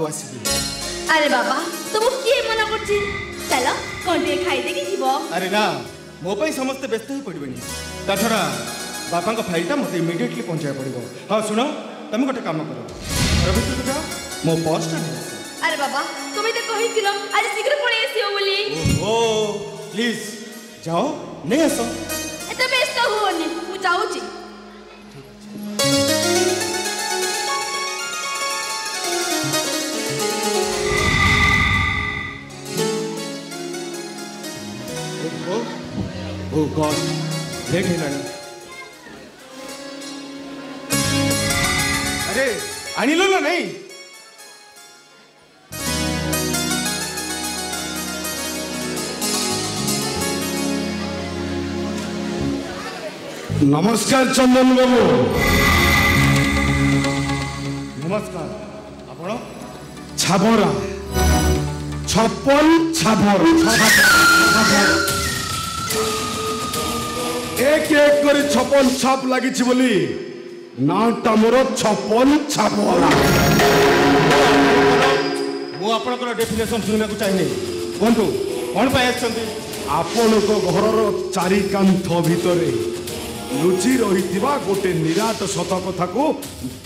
आसबी। अरे बाबा तुमको किए मना करछि चलो कोंटे खाई देके जीवो। अरे ना मो पई समस्त व्यस्त ही पड़बेनी ता छड़ा बापा को फाइलटा मते इमीडिएटली पहुंचाय पड़िबो। हां सुनो तुम गोटे काम करो रवि तू जा मो पर्सटा ले। अरे बाबा तुम्हें तो कहिथिलो आज शीघ्र पळे आसियो बोली। ओहो प्लीज जाओ नहीं आसो। एते व्यस्त होनी मु जाउची। Oh God, लेट है लानी। अरे आनिलो ना नहीं। नमस्कार चंदन बाबू। नमस्कार आपण छाबरा छप्पन छाबर एक एक कर छप्पन छाप लगी बोली नाटा मोर छप्पन छाबरा। मु आपनकर डेफिनेशन सुनबा को चाहिए कोंतु कोन पाए आछंती आपण को घरर चारि कांथ भितरे लुचि रहिथिबा गोटे निराट सत कथा को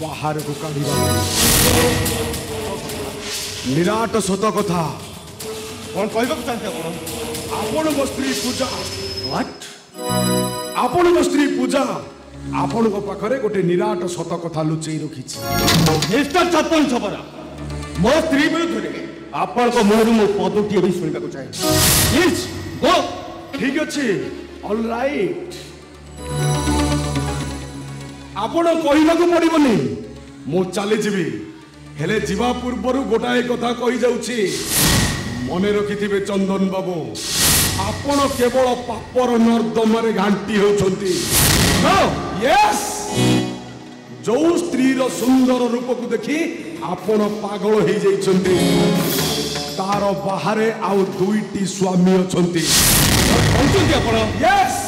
बाहर को काढिबा। निराट सत कथा कोन कहबा को चाहते आपण आपण को स्त्री पूजा व्हाट आपण को स्त्री पूजा आपण को पाखरे गोटे निराट सत कथा लुचि रखिछि। मिस्टर छप्पन छबरा मो स्त्री विरुद्ध रे आपण को मुहर मो पदटी भी सुनबा को चाहिए प्लीज गो। ठीक अछि ऑल राइट आपण कहना को पड़िबनी मु चली जीवी हेले जीवा पूर्व गोटाए कथा कही जाउछि मने रखिथिबे चंदन बाबू आपण केवल पापर नर्दमारे घांटी होछंती। नो यस जो स्त्री रो सुंदर रूप को देखी आपण पागल हो जाइछंती तार बाहरे आउ दुईटी स्वामी अछंती। कहउछंती आपण यस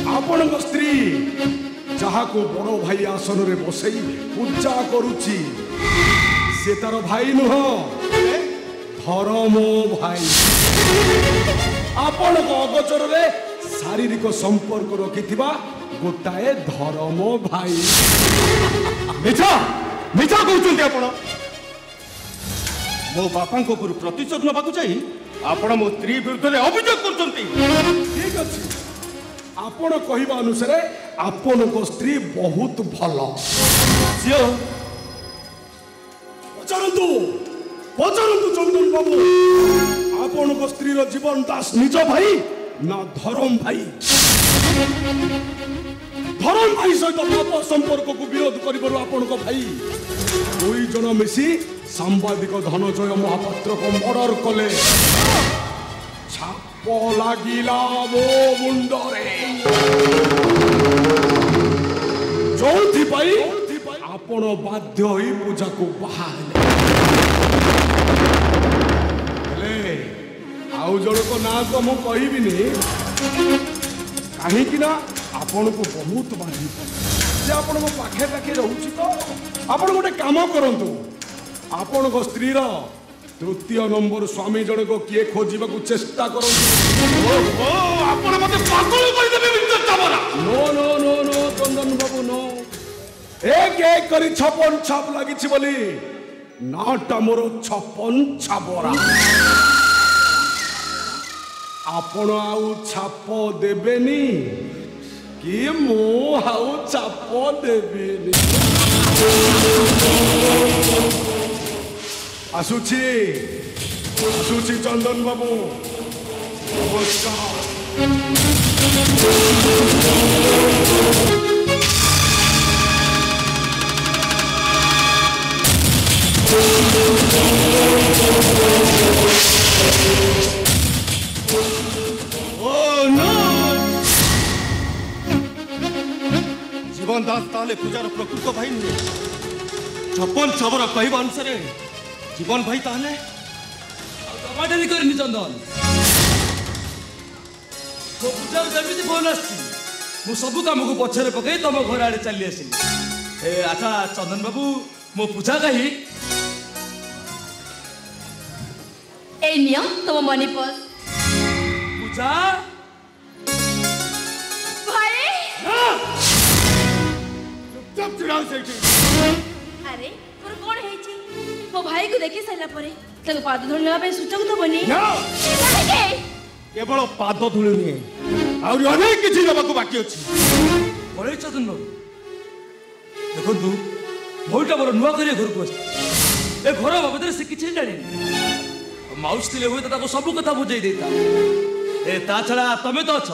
आपण स्त्री जहा को बड़ भाई आसन रे बसई पूजा करूची से तार भाई नुह धर्म भाई। आपण को अगोचर रे शारीरिक संपर्क रखिथिबा गोटाए धर्म भाई। मिछा मिछा कहउछंती आपण मो बापा को ऊपर प्रतिशोध नबा को चाहिए आपण मो स्त्री विरुद्ध रे अभियोग करछंती। ठीक अछि आपण कहबा अनुसार आपण को स्त्री बहुत भलो सियो पचारंतु पचारंतु चंदन बाबू आपण को स्त्री रो जीवन दास निज भाई ना धर्म भाई सहित पाप संपर्क को विरोध करिबरो आपण को भाई दुई जन मिसी सांबादिक धनजय महापात्र को मर्डर कले छाप लागिला मो मुंडरे जोथि पाई आपण बाध्य होई पूजा को बाहर ले आउ जण को ना को मु कहिबिनी काहे कि ना आपण को बहुत बाधी जे आपण को पाखे पाखे रहउची तो आपण गोटे काम करंतु आपण को स्त्री रो तृतीय नंबर स्वामी जण को किए खोजिबा को चेष्टा करंतु। ओ आपण मते पागल कर देबे mister Chhabra. No no no no Chandan babu no एक एक करी छप्पन छाप लगी बोली नाटा मोर छप्पन छाबरा। आपण आउ छाप देबेनी कि मु आउ छाप देबेनी। आसुची आसुची चंदन बाबू नमस्कार। जीवन दास ताले पूजार प्रकृत भाई नुहे छप्पन छबर कहवा अनुसार जीवन भाई ताले बाटे करनी चंदन मो पूजा जमी फोन आसु सब कम को पछरे पकई तुम घर आड़े चली आसिली। अच्छा चंदन बाबू ମୋ ପୂଜା କାହିଁ এই নিয়ম তোমার মনি পস ପୂଜା ভাই চুপচাপ ଛିଡ଼ା ସେଇଠି আরে তোর কোন ହେଇଛି ମୋ ଭାଇକୁ ଦେଖି ସାରିଲା ପରେ ତାକୁ ପାଦ ଧରି ନେବା ପାଇଁ ସୁଯୋଗ ଦେବନି କାହିଁକି କେବଳ ପାଦ ଧୂଳି ନୁହେଁ ଆହୁରି ଅନେକ କିଛି ନେବାକୁ ବାକି ଅଛି ପଳେଇଛ ତୁମ ଦେଖନ୍ତୁ ଭଉଣୀଟା ମୋର ନୂଆ କରି ଘରକୁ ଆସିଛି ଏ ଘର ବାବଦରେ ସେ କିଛି ଜାଣିନି ମାଉସୀ ଥିଲେ ହୁଏତ ତାକୁ ସବୁ କଥା ବୁଝେଇ ଦେଇଥା ଏ ତା ଛଡା ତମେ ତ ଅଛ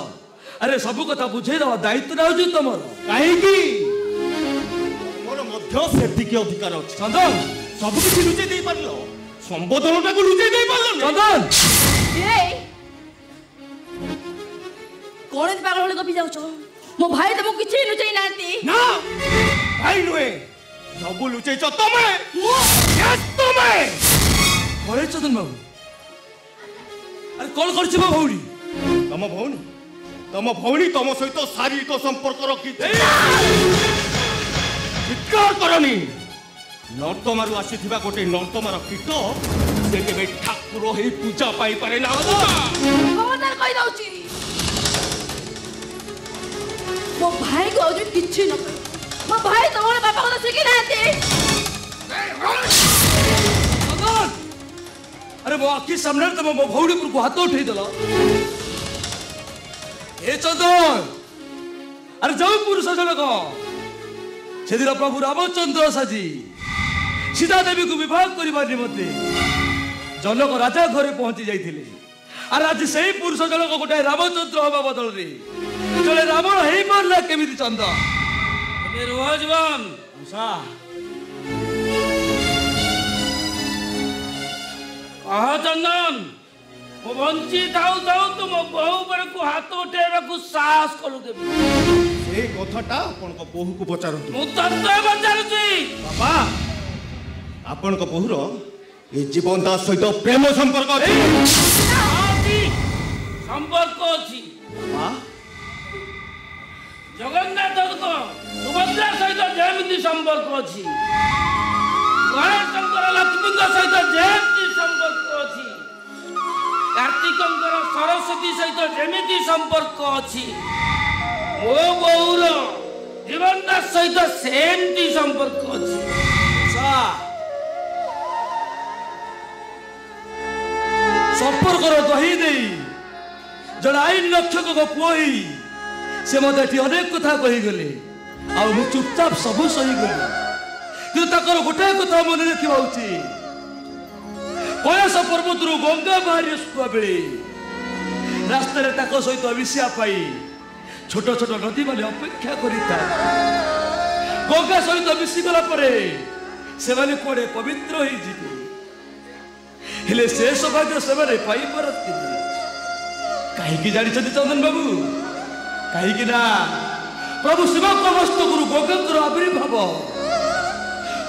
ଆରେ ସବୁ କଥା ବୁଝେଇ ଦେବା ଦାୟିତ୍ୱ ହେଉଛି ତମର କାହିଁକି ମୋର ମଧ୍ୟ ସେତିକି ଅଧିକାର ଅଛି ଚନ୍ଦନ ସବୁ କିଛି ଲୁଚେଇ ଦେଇପାରିଲ ସମ୍ବୋଧନଟାକୁ ଲୁଚେଇ ଦେଇପାରିଲ ଚନ୍ଦନ এই কোন পাগল হলে গপি যাଉଛ ମୋ ଭାଇ ତମକୁ କିଛି ଲୁଚେଇ ନାହାନ୍ତି ନା ଭାଇ ନୁହେଁ ସବୁ ଲୁଚେଇଛ ତମେ ମୁଁ ତମେ ପଳେଇଛ ତୁମ ବାବୁ ଆରେ କଣ କରିଛି ମୋ ଭଉଣୀ ତମ ଭଉଣୀ ତମ ସହିତ ଶାରୀରିକ ସମ୍ପର୍କ ରଖିଛି ଚିତ୍କାର କରନି ନର୍ତ୍ତମାରୁ ଆସିଥିବା ଗୋଟେ ନର୍ତ୍ତମାର କୀଟ ସେ କେବେ ଠାକୁର ହେଇ ପୂଜା ପାଇପାରେ ନା ଖବରଦାର କହି ଦଉଛି ମୋ ଭାଇକୁ ଆଉ କିଛି ନ କହି ମୋ ଭାଇ ତମର ବାପା କଥା ଶିଖି ନାହାନ୍ତି ଚନ୍ଦନ ଆରେ ମୋ ଆଖି ସାମ୍ନାରେ ତମ ମୋ ଭଉଣୀ ଉପରକୁ ହାତ ଉଠେଇଦେଲ ଏ ଚନ୍ଦନ ଆରେ ଯୋଉ ପୁରୁଷ ଜଣକ ସେଦିନ ପ୍ରଭୁ ରାମଚନ୍ଦ୍ର ସାଜି ସୀତା ଦେବୀକୁ ବିବାହ କରିବା ନିମନ୍ତେ ଜନକ ରାଜା ଘରେ ପହଞ୍ଚି ଯାଇଥିଲେ ଆରେ ଆଜି ସେଇ ପୁରୁଷ ଜଣକ ଗୋଟାଏ ରାମଚନ୍ଦ୍ର ହବା ବଦଳରେ ଜଣେ ରାବଣ ହେଇପାରିଲା କେମିତି ଚନ୍ଦନ ରୁହ ଜୀବନ କହ ଚନ୍ଦନ ମୁଁ ବଞ୍ଚି ଥାଉ ଥାଉ ତୁମ ବୋହୁ ଉପରକୁ ହାତ ଉଠେଇବାକୁ ସାହସ କଲୁ କେବେ ସେଇ କଥାଟା ଆପଣଙ୍କ ବୋହୂକୁ ପଚାରନ୍ତୁ ମୁଁ ତତ୍ତ୍ୱ ପଚାରୁଛି ବାପା ଆପଣଙ୍କ ବୋହୂର ଏ ଜୀବନ ଦାସ ସହିତ ପ୍ରେମ ସମ୍ପର୍କ ଅଛି ସମ୍ପର୍କ ଅଛି ବାପା ଜଗନ୍ନାଥଙ୍କ ସୁଭଦ୍ରା ସହିତ ଯେମିତି ସମ୍ପର୍କ ଅଛି ଗଣେଶଙ୍କର ଲକ୍ଷ୍ମୀଙ୍କ ସହିତ ଯେମିତି ସମ୍ପର୍କ ଅଛି କାର୍ତ୍ତିକଙ୍କର ସରସ୍ୱତୀ ସହିତ ଯେମିତି ସମ୍ପର୍କ ଅଛି ମୋ ବୋଉର ଜୀବନ ଦାସ ସହିତ ସେମିତି ସମ୍ପର୍କ ଅଛି ସମ୍ପର୍କର ଦହି ଦେଇ ଜଣେ ଆଇନ ରକ୍ଷକଙ୍କ ପୁଅ ହେଇ ସେ ମତେ ଏଠି ଅନେକ କଥା କହିଗଲେ ଆଉ ମୁଁ ଚୁପଚାପ ସବୁ ସହିଗଲି କିନ୍ତୁ ତାଙ୍କର ଗୋଟାଏ କଥା ମନେ ରଖିବା ଉଚିତ କୈଳାସ ପର୍ବତରୁ ଗଙ୍ଗା ବାହାରି ଆସୁଥିବା ବେଳେ ରାସ୍ତାରେ ତାଙ୍କ ସହିତ ମିଶିବା ପାଇଁ ଛୋଟ ଛୋଟ ନଦୀମାନେ ଅପେକ୍ଷା କରିଥାଏ ଗଙ୍ଗା ସହିତ ମିଶିଗଲା ପରେ ସେମାନେ କୁଆଡ଼େ ପବିତ୍ର ହେଇଯିବେ ହେଲେ ସେ ସୌଭାଗ୍ୟ ସେମାନେ ପାଇପାରନ୍ତିନି କାହିଁକି ଜାଣିଛନ୍ତି ଚନ୍ଦନ ବାବୁ କାହିଁକି ନା ପ୍ରଭୁ ଶିବଙ୍କ ମସ୍ତକରୁ ଗଙ୍ଗାଙ୍କର ଆବିର୍ଭାବ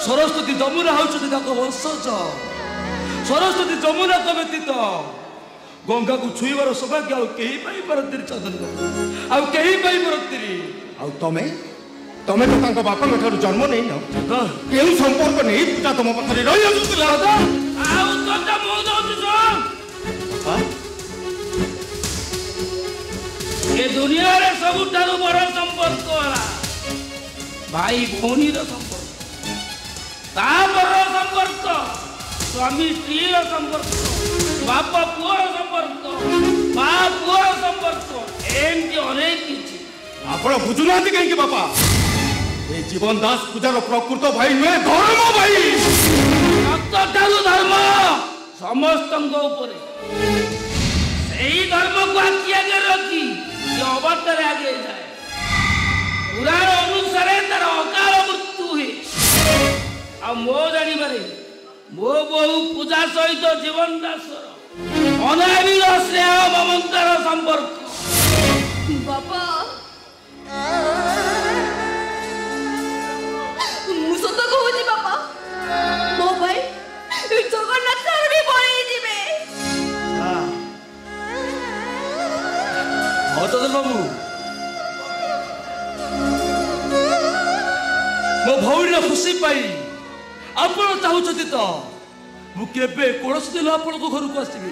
ସରସ୍ୱତୀ ଯମୁନା ହେଉଛନ୍ତି ତାଙ୍କ ବଂଶଜ ସରସ୍ୱତୀ ଯମୁନାଙ୍କ ବ୍ୟତୀତ ଗଙ୍ଗାକୁ ଛୁଇଁବାର ସୌଭାଗ୍ୟ ଆଉ କେହି ପାଇପାରନ୍ତିନି ଚନ୍ଦନ ବାବୁ ଆଉ କେହି ପାଇପାରନ୍ତିନି ଆଉ ତମେ ତ ତାଙ୍କ ବାପାଙ୍କ ଠାରୁ ଜନ୍ମ ନେଇନ କେଉଁ ସମ୍ପର୍କ ନେଇ ପୂଜା ତମ ପାଖରେ ରହିଯାଉଥିଲା ଆଉ ତୋତେ ମୁଁ ଦଉଛି ଶୁଣ ଏ ଦୁନିଆରେ ସବୁଠାରୁ ବଡ଼ ସମ୍ପର୍କ ହେଲା ଭାଇ ଭଉଣୀର ସମ୍ପର୍କ ତାପର ସମ୍ପର୍କ ସ୍ୱାମୀ ସ୍ତ୍ରୀର ସମ୍ପର୍କ ବାପା ପୁଅର ସମ୍ପର୍କ ମା ପୁଅର ସମ୍ପର୍କ ଏମିତି ଅନେକ କିଛି ଆପଣ ବୁଝୁନାହାନ୍ତି କାହିଁକି ବାପା ଏ ଜୀବନ ଦାସ ପୂଜାର ପ୍ରକୃତ ଭାଇ ନୁହେଁ ଧର୍ମ ଭାଇ ରକ୍ତଠାରୁ ଧର୍ମ ସମସ୍ତଙ୍କ ଉପରେ ସେଇ ଧର୍ମକୁ ଆଖି ଆଗରେ ରଖି ସେ ଅବାଟରେ ଆଗେଇ ଯାଏ ପୁରାଣ ଅନୁସାରେ ତାର ଅକାଳ ମୃତ୍ୟୁ ହୁଏ ଆଉ ମୋ ଜାଣିବାରେ ମୋ ବୋହୁ ପୂଜା ସହିତ ଜୀବନ ଦାସର ଅନାବିଳ ସ୍ନେହ ମମତାର ସମ୍ପର୍କ ବାପା ମୁଁ ସତ କହୁଛି ବାପା ମୋ ଭାଇ ଜଗନ୍ନାଥ ବି ପଳେଇ ଯିବେ ଚନ୍ଦ୍ର ବାବୁ ମୋ ଭଉଣୀର ଖୁସି ପାଇ ଆପଣ ଚାହୁଁଛନ୍ତି ତ ମୁଁ କେବେ କୌଣସି ଦିନ ଆପଣଙ୍କ ଘରକୁ ଆସିବି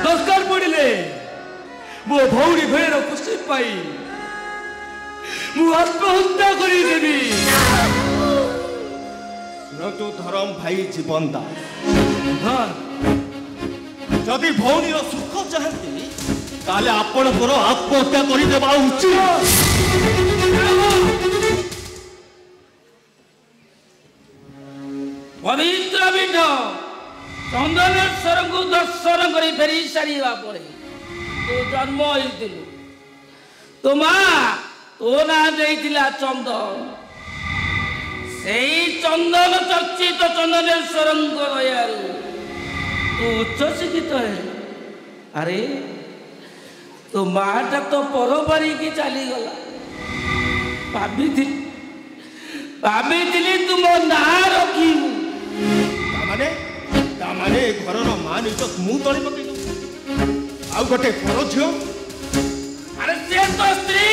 ଦରକାର ପଡ଼ିଲେ ମୋ ଭଉଣୀ ଭାଇର ଖୁସି ପାଇ ମୁଁ ଆତ୍ମହତ୍ୟା କରିଦେବି। ଶୁଣନ୍ତୁ ଧରମ ଭାଇ ଜୀବନ ଦାସ, ଯଦି ଭଉଣୀର ସୁଖ ଚାହାନ୍ତି ତାହେଲେ ଆପଣଙ୍କର ଆତ୍ମହତ୍ୟା କରିଦେବା ଉଚିତ। ପବିତ୍ର ପୀଠ ଚନ୍ଦନେଶ୍ୱରଙ୍କୁ ଦର୍ଶନ କରି ଫେରି ସାରିବା ପରେ ତୁ ଜନ୍ମ ହେଇଥିଲୁ। ତୋ ମା ତୋ ନାଁ ଦେଇଥିଲା ଚନ୍ଦନ। ସେଇ ଚନ୍ଦନ ଚର୍ଚ୍ଚିତ ଚନ୍ଦନେଶ୍ୱରଙ୍କ ଦୟାରୁ ତୁ ଉଚ୍ଚ ଶିକ୍ଷିତ ହେଲୁ। ଆରେ ତୋ ମାଟା ତ ପର ପାରିକି ଚାଲିଗଲା। ଭାବିଥିଲି ତୁମ ନାଁ ରଖିବୁ। ତାମାନେ ଘରର ମାନ ଇଜ୍ଜତ ମୁଁ ତଳେ ପକେଇ ଆଉ ଗୋଟେ ପର ଝିଅ। ଆରେ ସେ ତ ସ୍ତ୍ରୀ,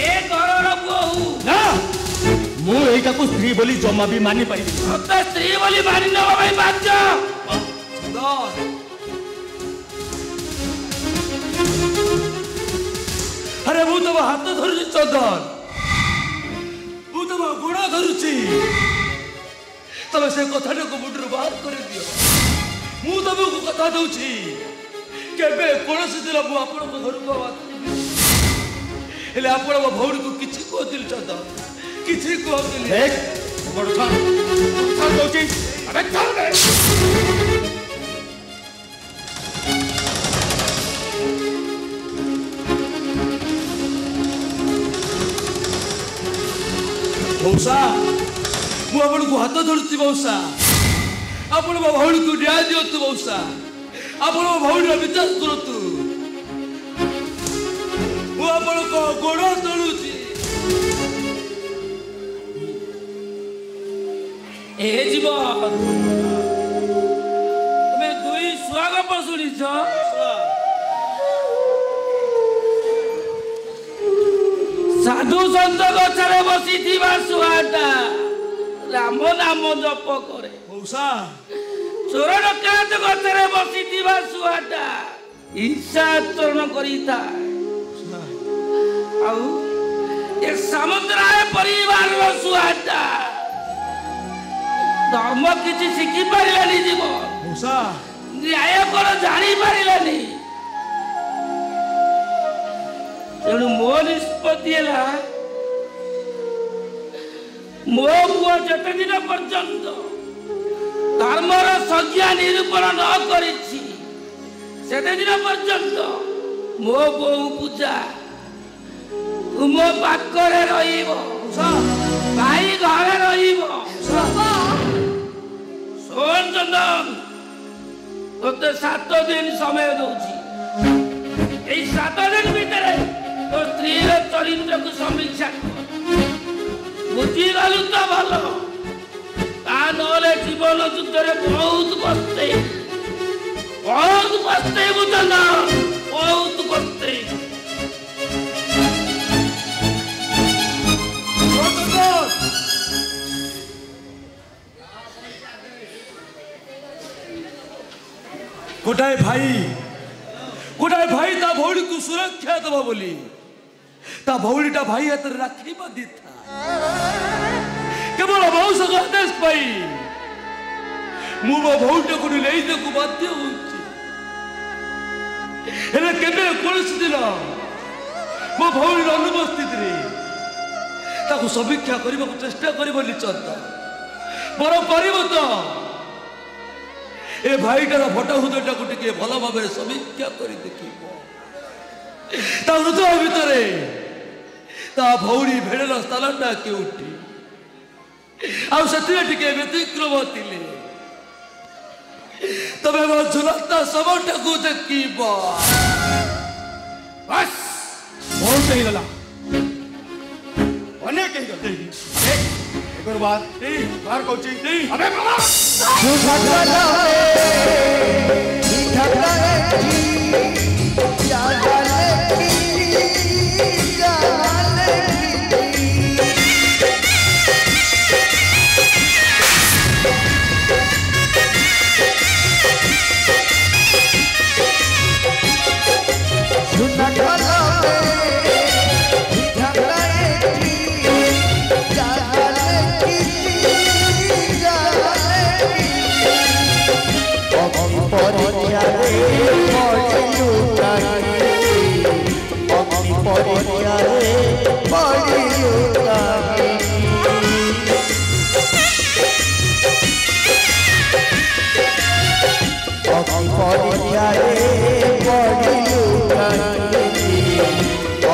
ଏ ଘରର ବୋହୂ। ନା, ମୁଁ ଏଇଟାକୁ ସ୍ତ୍ରୀ ବୋଲି ଜମା ବି ମାନି ପାରିବି। ତତେ ସ୍ତ୍ରୀ ବୋଲି ମାନି ନେବା ପାଇଁ ବାଧ୍ୟ। ଆରେ ମୁଁ ତମ ହାତ ଧରୁଛି ଚନ୍ଦନ, ମୁଁ ତମ ଗୋଡ଼ ଧରୁଛି। ତମେ ସେ କଥାଟାକୁ ମୁଣ୍ଡରୁ ବାହାର କରିଦିଅ। ମୁଁ ତମକୁ କଥା ଦଉଛି କେବେ କୌଣସି ଦିନ ମୁଁ ଆପଣଙ୍କ ଘରକୁ ଆସିବି। ହେଲେ ଆପଣ ମୋ ଭଉଣୀକୁ କିଛି କୁହଥିଲି ଚନ୍ଦନ, କିଛି କୁହଥିଲି। ମଉସା, ମୁଁ ଆପଣଙ୍କୁ ହାତ ଧରୁଛି ମଉସା। ଆପଣ ମୋ ଭଉଣୀକୁ ନ୍ୟାୟ ଦିଅନ୍ତୁ ମଉସା। ଆପଣ ମୋ ଭଉଣୀର ବିଶ୍ୱାସ କରନ୍ତୁ। ମୁଁ ଆପଣଙ୍କ ଗୋଡ଼ ତଳୁଛି। ଏ ଜୀବନ, ତମେ ଦୁଇ ସ୍ୱାଗତ ଶୁଣିଛ। ସାଧୁ ସନ୍ଥ ଗଛରେ ବସିଥିବା ଶୁଆଟା ରାମ ନାମ ଜପ କରେ। ଚୋର ଡକାୟତ ଗଛରେ ବସିଥିବା ଶୁଆଟା ହିଂସା ଆଚରଣ କରିଥାଏ। ଆଉ ଏ ସମୁଦ୍ରାୟ ପରିବାରର ଶୁଆଟା ଧର୍ମ କିଛି ଶିଖି ପାରିଲାନି। ଜୀବ ନ୍ୟାୟ କଣ ଜାଣିପାରିଲାନି। ତେଣୁ ମୋ ନିଷ୍ପତ୍ତି ହେଲା, ମୋ ପୁଅ ଯେତେ ଦିନ ପର୍ଯ୍ୟନ୍ତ ଧର୍ମର ସଂଜ୍ଞା ନିରୂପଣ ନ କରିଛି ସେତେ ଦିନ ପର୍ଯ୍ୟନ୍ତ ମୋ ବୋଉ ପୂଜା ତୁମ ପାଖରେ ରହିବ। ଭାଇ ଘରେ ରହିବ। ଶୋନ ଚନ୍ଦନ, ତୋତେ 7 ଦିନ ସମୟ ଦଉଛି। ଏଇ 7 ଦିନ ଭିତରେ ତୋ ସ୍ତ୍ରୀର ଚରିତ୍ରକୁ ସମୀକ୍ଷା କର। ବୁଝିଗଲୁ ତ ଭଲ, ତା ନହେଲେ ଜୀବନ ଯୁଦ୍ଧରେ ବହୁତ ପସ୍ତେଇବୁ ଚନ୍ଦନ, ବହୁତ ପସ୍ତେଇବୁ। ଗୋଟାଏ ଭାଇ ତା ଭଉଣୀକୁ ସୁରକ୍ଷା ଦେବ ବୋଲି ତା ଭଉଣୀଟା ଭାଇ ହାତରେ ରାକ୍ଷୀ ବାନ୍ଧିଥା। କେବଳ ମଉସାଙ୍କ ଆଦେଶ ପାଇ ମୁଁ ମୋ ଭଉଣୀଟାକୁ ନେଇବାକୁ ବାଧ୍ୟ ହଉଛି। ହେଲେ କେବେ କୌଣସି ଦିନ ମୋ ଭଉଣୀର ଅନୁପସ୍ଥିତିରେ ତାକୁ ସମୀକ୍ଷା କରିବାକୁ ଚେଷ୍ଟା କରିବନି ଚନ୍ଦନ। ବରଂ କରିବ ତ ଏ ଭାଇଟାର ଫଟୋ ହୃଦୟଟାକୁ ଟିକେ ଭଲ ଭାବରେ ସମୀକ୍ଷା କରି ଦେଖିବ। ତା ହୃଦୟ ଭିତରେ ତା ଭଉଣୀ ଭେଳର ସ୍ଥାନଟା କେଉଁଠି, ଆଉ ସେଥିରେ ଟିକେ ବ୍ୟତିକ୍ରମ ଥିଲେ ତମେ ମୋ ଝୁଲନ୍ତା ଶବଟାକୁ ଦେଖିବ। ବାସ୍, ବହୁତ ହେଇଗଲା, ଅନେକ ହେଇଗଲା। ବାହାର କହୁଛି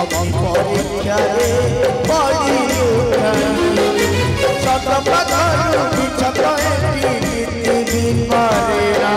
अग्नि परीक्षा रे पड़ी शत पथर बिछत एटी पारे ना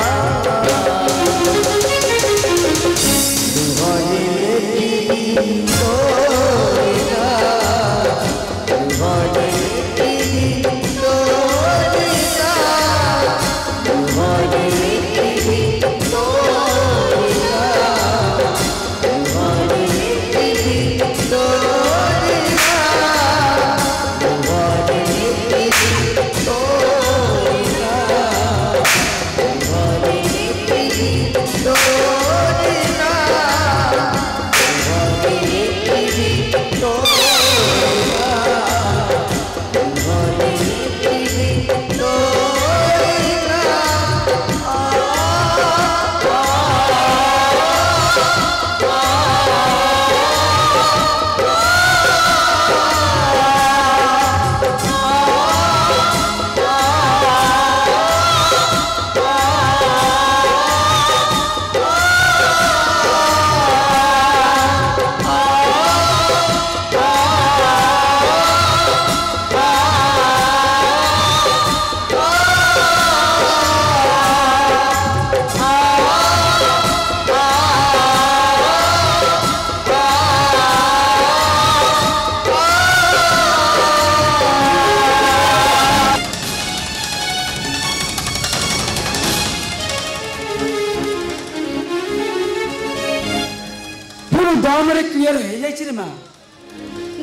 क्लियर हो जाइछि रे मां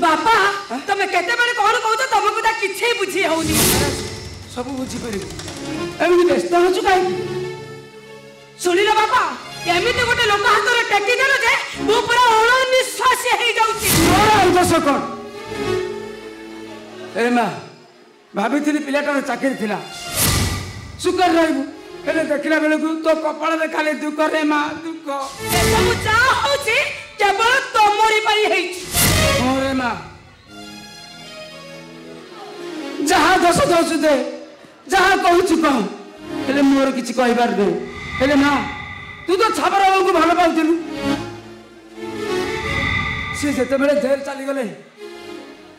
बापा तमे केते बेले कोन कहू तो तमको ता किछे बुझी होउनी सब बुझी परिबे एमि व्यस्त हो चुका सुनी रे बापा एमिते गोटे लोक हाथ रे टेकी देलो जे मु पूरा अनिश्वास हे जाउची दस कोन ए मां भाबिथिली पिलाटार चाकरी थिला सुकर रहबू हेले देखला बेले तो कपाळ रे खाली दुख रे मां दुख ए सब जा होची केवल तमरी पाई हेई ओरे मां जहा दस दस दे जहा कहू कह हेले मोर किछि कहबार दे हेले मां तू तो छाबर बाबू को भालो पाउथिलु से जते बेले जेल चली गले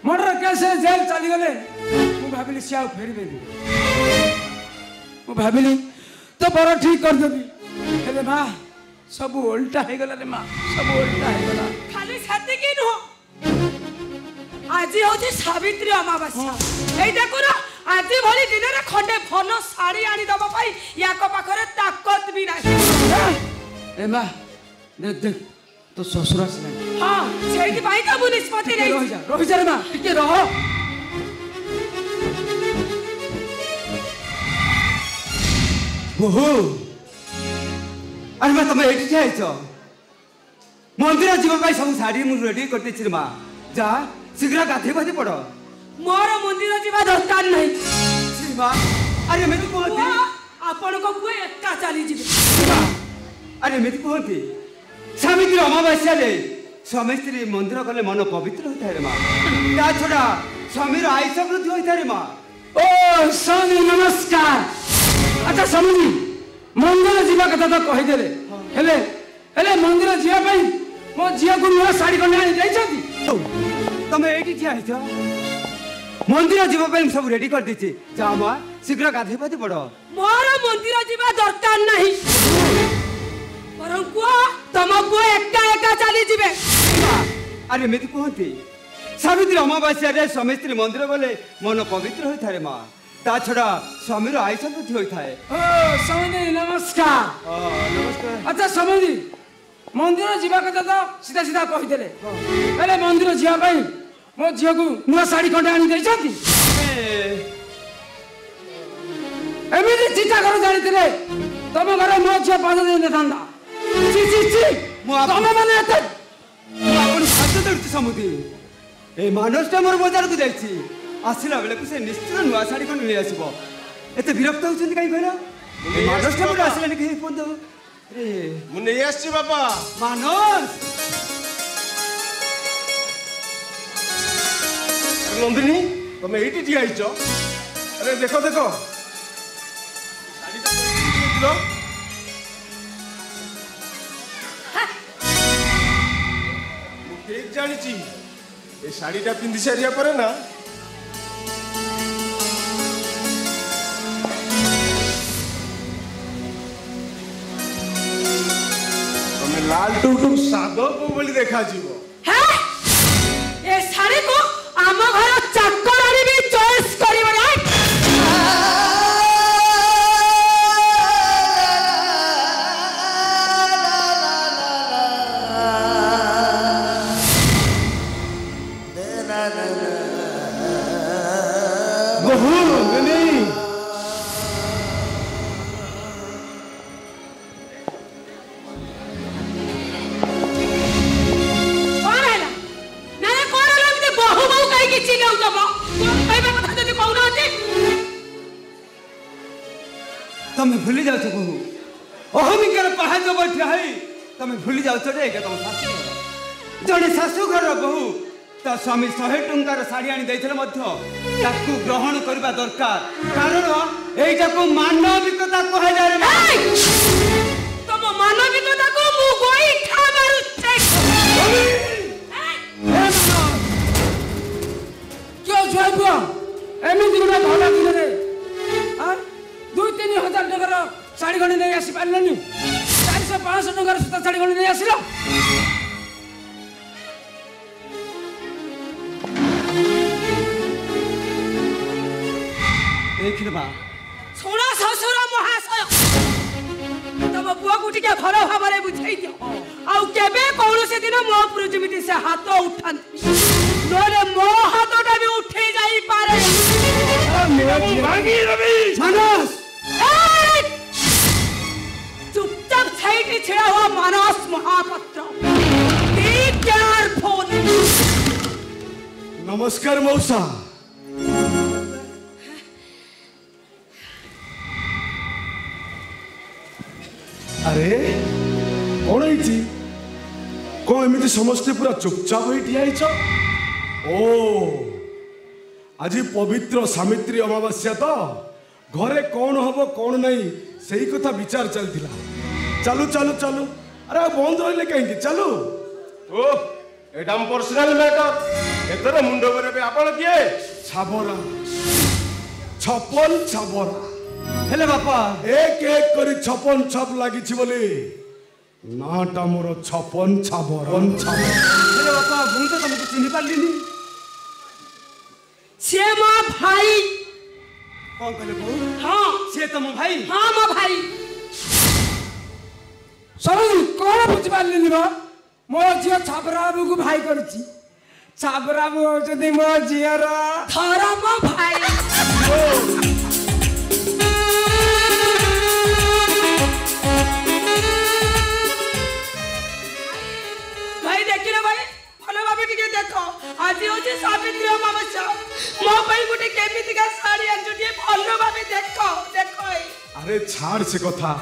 मर्डर केस जेल चली गले मु भाबिली से आ फेरबे मु भाबिली तो पर ठीक कर देबी हेले मां सब उल्टा हे गला रे मां सब उल्टा हे गला खाली छाती की नो आज होची सावित्री अमावास्या एटा कोन आज भली दिन रे खंडे फन साड़ी आनी दबा पाई या को पाखरे ताकत भी नाही ए मां देख देख तो ससुरा से हां सेठी भाई का मु निष्पत्ति नहीं रह जा रे मां टिके रह ओहो अरे मैं तुम एटी जाइछ मंदिर जीव पाई सब साड़ी मु रेडी करते छि मां जा शीघ्र गाधे बाधे पड़ मोर मंदिर जीवा दरकार नहीं श्री मां अरे मैं तो कहती आपण को कोई एका चली जिबे अरे मैं तो कहती सावित्री अमावास्या रे स्वामी स्त्री मंदिर गले मन पवित्र होता है रे मां ता छोड़ा स्वामीर आयुष वृद्धि होता है रे मां ओ स्वामी नमस्कार अच्छा स्वामी मंदिर जीवा कथा तो कहि देले हेले हेले मंदिर जीवा पई मो जिया को नया साड़ी कने आनी जाई छथि तमे एटी जाइछ मंदिर जीव पाई सब रेडी कर देछि जा मां शीघ्र गाधे बाधे पड़ मोर मंदिर जीवा दरकार नहीं परं को तमको एका एका चली जिबे अरे मैं तो कहती सावित्री अमावास्या रे स्वामी स्त्री मंदिर गले मन पवित्र होता है मां ता छड़ा स्वामीर आयुष वृद्धि होता है ओ स्वामी नमस्कार नमस्कार अच्छा स्वामी मंदिर जीवा कथा तो सीधा सीधा कहि देले हेले मंदिर जीवा पई मो जिया को नया साड़ी कने आनी जाई छथि एमिति चिंता करो जानितले तम घर मो जिया 5 दिन थांदा ची ची ची तम माने एते आपण खाद्य दर्ति समुदी ए मानसटा मोर बाजार को जाईछि आसिला बेले को से निश्चित नया साड़ी कने ले आसीबो एते विरक्त होछन काई कहला मानसटा मोर आसिला नि कहि फोन दो रे मु नै आछि बाबा मानस नंदिनी तुम एटी ठिया आइछ अरे देखो देखो साड़ीटा ठीक ଜାଣିଛି ଏ ଶାଢ଼ୀଟା ପିନ୍ଧି ସାରିବା ପରେ ନା ତମେ ଲାଲ ଟୁଟୁ ସାଧବ ଭଳି ଦେଖାଯିବ। ଏ ଶାଢ଼ୀକୁ ଆମ ଘର ଚାକରାଣୀ ବି ଚଏସ୍ କରିବ ନା। तमें भूली जाओ बहु अहमिकार पहाड़ बैठा है तमें भूली जाओ तुम शाशु जड़े शाशुघर बहु तो स्वामी 100 टंकार शाढ़ी आनी ग्रहण करने दरकार कारण यहीटा को मानविकता कह जाए तुम मानविकता को मु गोईठा मारुचे क्यों छुआ एमती गोटे भला दिन रे 2-3 हजार टकर शाढ़ी खंडे नहीं आसी पारलानी 400-500 टकर सूता शाढ़ी खंडे नहीं आसिल छोड़ा ससुर महाशय तम पुआ को टिके भल भाव में बुझाई दियो आउ केबे कौनसी दिन मो पुर जमिति से हाथ उठांती नोरे मो हाथटा भी उठे जाई पारे भागी रवि मानस चुपचाप साइड छिड़ा हुआ मानस महापात्र बी केयरफुल। नमस्कार मौसा। अरे कौन है कौन एमती समस्ते पूरा चुपचाप हो ठिया ओ आज पवित्र सावित्री अमावास्या तो घरे कौन हम कौन नहीं सही कथा विचार चलता चलू चलू चलू अरे बंद रही कहीं चलू ओ एटा पर्सनल मैटर एतर मुंड पर आपण किए छाबरा छपन छाबरा हेले बापा एक एक करी 56 छप लगी बोली नाटा मोर 56 छाबरन छाबर हेले बापा मुझे तो तुमको चिन्ह पारलिनी से मो भाई कौन कहले बहु हाँ से तो मो भाई हाँ मो भाई सब कौन बुझी पारलिनी मो झील छाबरा बाबू को भाई करछि छाबरा बाबू होचନ୍ତି मो झीर थरा मो भाई आज होची सावित्री अमावस्या मो पई गुटे केमिति का साड़ी अंजुटी भलो भाबे देखो देखो अरे छाड़ से कथा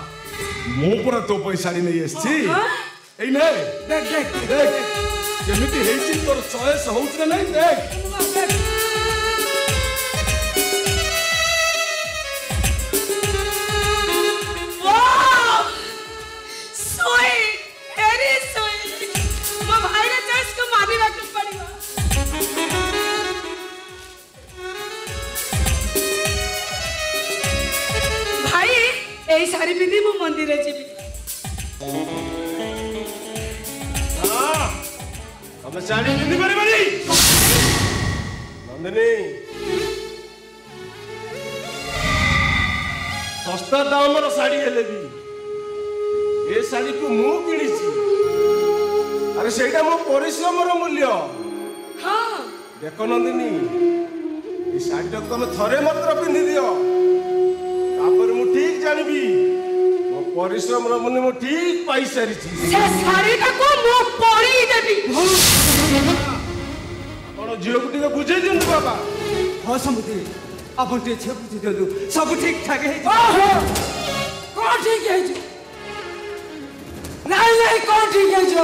मो पर तो पैसा नहीं एसची एई ने देख देख देख केमिति हेची तोर चॉइस होउछ ना नहीं देख वाह स्वीट वेरी स्वीट मो भाई रे चॉइस को मानी रख पड़िबा भाई एई साड़ी पिंदी मो मंदिर रे जीबी हां हम साड़ी पिंदी परिबानी नंदिनी सस्ता दाम रो साड़ी हेले भी ए साड़ी को मु किनिছি अरे सेटा मो परिश्रम रो मूल्य हां देखो नंदिनी ए साड़ी तो तुम थरे मात्र पिंदी दियो तापर मु ठीक जानबी मो परिश्रम रो मूल्य मु ठीक पाई सारी छी से साड़ी का को मो पड़ी देबी आपण जियो को टिके बुझे दिनु बाबा हाँ समुद्री अपन टे छे बुझी देलु सब ठीक ठाक है ओहो कौन ठीक है नहीं नहीं कौन ठीक है जो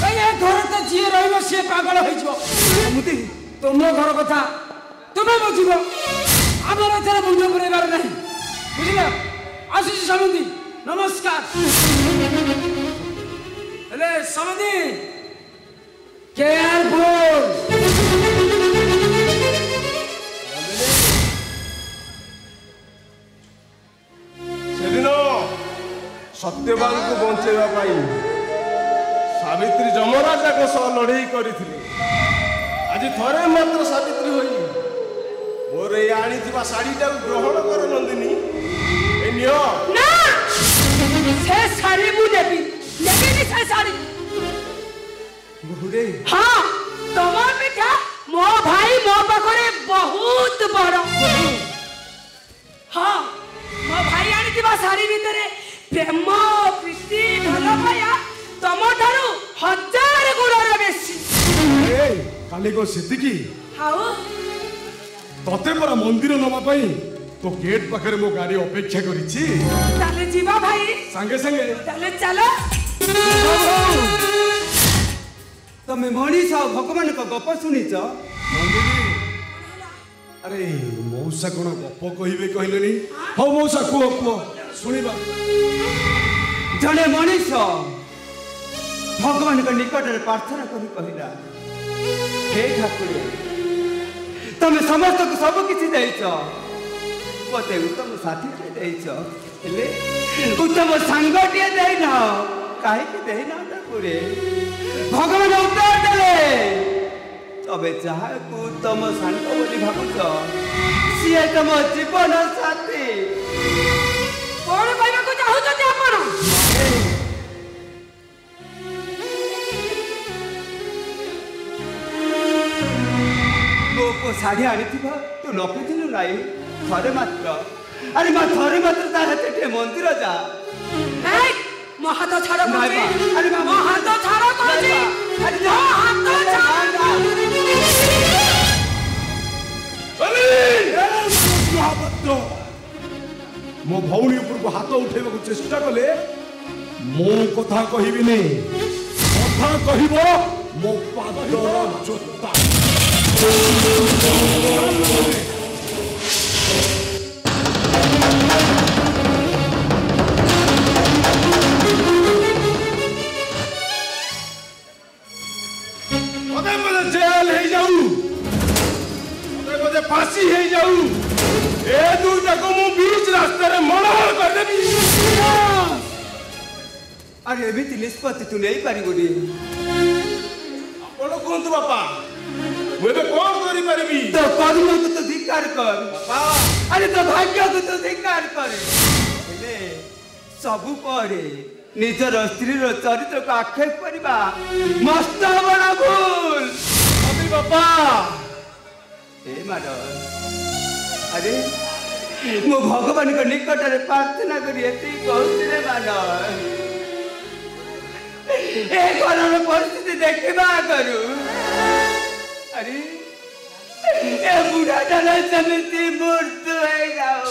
ए घर तो जी रहइबो से पागल होई जो समुद्री तुम घर कथा तुम्हें बुझिबो हमर एथरा मुंड पुरेबार नहीं बुझिला आशीष समुद्री नमस्कार हेले समुद्री केयरफुल। ସେଦିନ ସତ୍ୟବାନଙ୍କୁ ବଞ୍ଚେଇବା ପାଇଁ ସାବିତ୍ରୀ ଯମରାଜାଙ୍କ ସହ ଲଢ଼େଇ କରିଥିଲେ। ଆଜି ଥରେ ମାତ୍ର ସାବିତ୍ରୀ ହୋଇ ମୋର ଏଇ ଆଣିଥିବା ଶାଢ଼ୀଟାକୁ ଗ୍ରହଣ କର ନନ୍ଦିନୀ। ଏ ନିଅ। ନା ସେ ଶାଢ଼ୀ ମୁଁ ନେବିନି ସେ ଶାଢ଼ୀ। ବହୁରେ हाँ तुम अपेक्षा मो भाई मो पाखरे बहुत बड़। हाँ मो भाई आनी शाढ़ी भितर प्रेम प्रीति भल पाया तुम ठारू 1000 गुणर बेसी। କାଲି କଣ ସେତିକି? हाउ ତତେ ପରା ମନ୍ଦିର ନବା ପାଇଁ ତୋ ଗେଟ୍ ପାଖରେ ମୋ ଗାଡି ଅପେକ୍ଷା କରିଛି। ताले जीवा भाई ସାଙ୍ଗେ ସାଙ୍ଗେ ताले चलो। ତମେ ମଣିଷ ଆଉ ଭଗବାନଙ୍କ ଗପ ଶୁଣିଛ? ଆରେ ମଉସା କଣ ଗପ କହିବେ କହିଲେନି? ହଉ ମଉସା କୁହ କୁହ ଶୁଣିବା। ଜଣେ ମଣିଷ ଭଗବାନଙ୍କ ନିକଟରେ ପ୍ରାର୍ଥନା କରି କହିଲା, ହେ ଠାକୁର ତମେ ସମସ୍ତଙ୍କୁ ସବୁ କିଛି ଦେଇଛ, ମତେ ଉତ୍ତମ ସାଥୀଟିଏ ଦେଇଛ, ହେଲେ ଉତ୍ତମ ସାଙ୍ଗଟିଏ ଦେଇନ, କାହିଁକି ଦେଇନ ଠାକୁରେ? ଭଗବାନ ଉତ୍ତର ଦେଲେ, ତମେ ଯାହାକୁ ଉତ୍ତମ ସାଙ୍ଗ ବୋଲି ଭାବୁଛ ସିଏ ତମ ଜୀବନ ସାଥୀ। କଣ କହିବାକୁ ଚାହୁଁଛନ୍ତି ଆପଣ? ମୋ ଶାଢ଼ୀ ଆଣିଥିବା ତୁ ନ ପିନ୍ଧିଲୁ ନାହିଁ ଥରେ ମାତ୍ର। ଆରେ ମା ଥରେ ମାତ୍ର ତା ହାତରେ ଟିକେ ମନ୍ଦିର ଯା। ମୋ ହାତ ଛାଡ଼ ନାଇଁ କରୁଛି। ମା, ଆରେ ମା, ମୋ ହାତ ଛାଡ଼ କରୁଛି। ନାଇଁ ମା, ଆରେ ମୋ ହାତ ଛାଡ଼। ମୋ ଭଉଣୀ ଉପରକୁ ହାତ ଉଠେଇବାକୁ ଚେଷ୍ଟା କଲେ ମୁଁ କଥା କହିବିନି, କଥା କହିବ ମୋ ପାଦର ଜୋତା। ଜେଲ ହେଇଯାଉ, ফাঁসি হয়ে যাও, এ দুইটাকে মু বিচ রাস্তায় মড়াল করদেবি। আরে এমিতি নিষ্পত্তি তু নেই পারিবনি। আপন কুহতু বাপা, মু এবে কোন করি পারিবি? তো কর্মকে তো ধিক্কার কর বাপা, আরে তো ভাগ্যকে তো ধিক্কার করে। হেলে সবু পরে নিজের স্ত্রীর চরিত্রকে আক্ষেপ করিবা মস্ত বড় ভুল। আমি বাপা ଏ ମାଡ଼, ଆରେ ମୁଁ ଭଗବାନଙ୍କ ନିକଟରେ ପ୍ରାର୍ଥନା କରି ଏତିକି କହୁଛି ରେ ମାଡ଼, ଏ ଘରର ପରିସ୍ଥିତି ଦେଖିବା ଆଗରୁ ଆରେ ଏ ବୁଢ଼ାଟାର ସେମିତି ମୃତ୍ୟୁ ହେଇଯାଉ।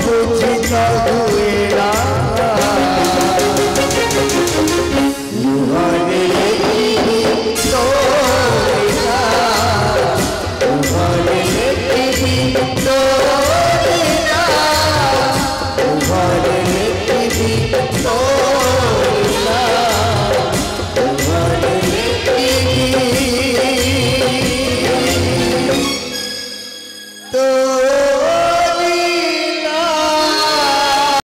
बुझी न हुए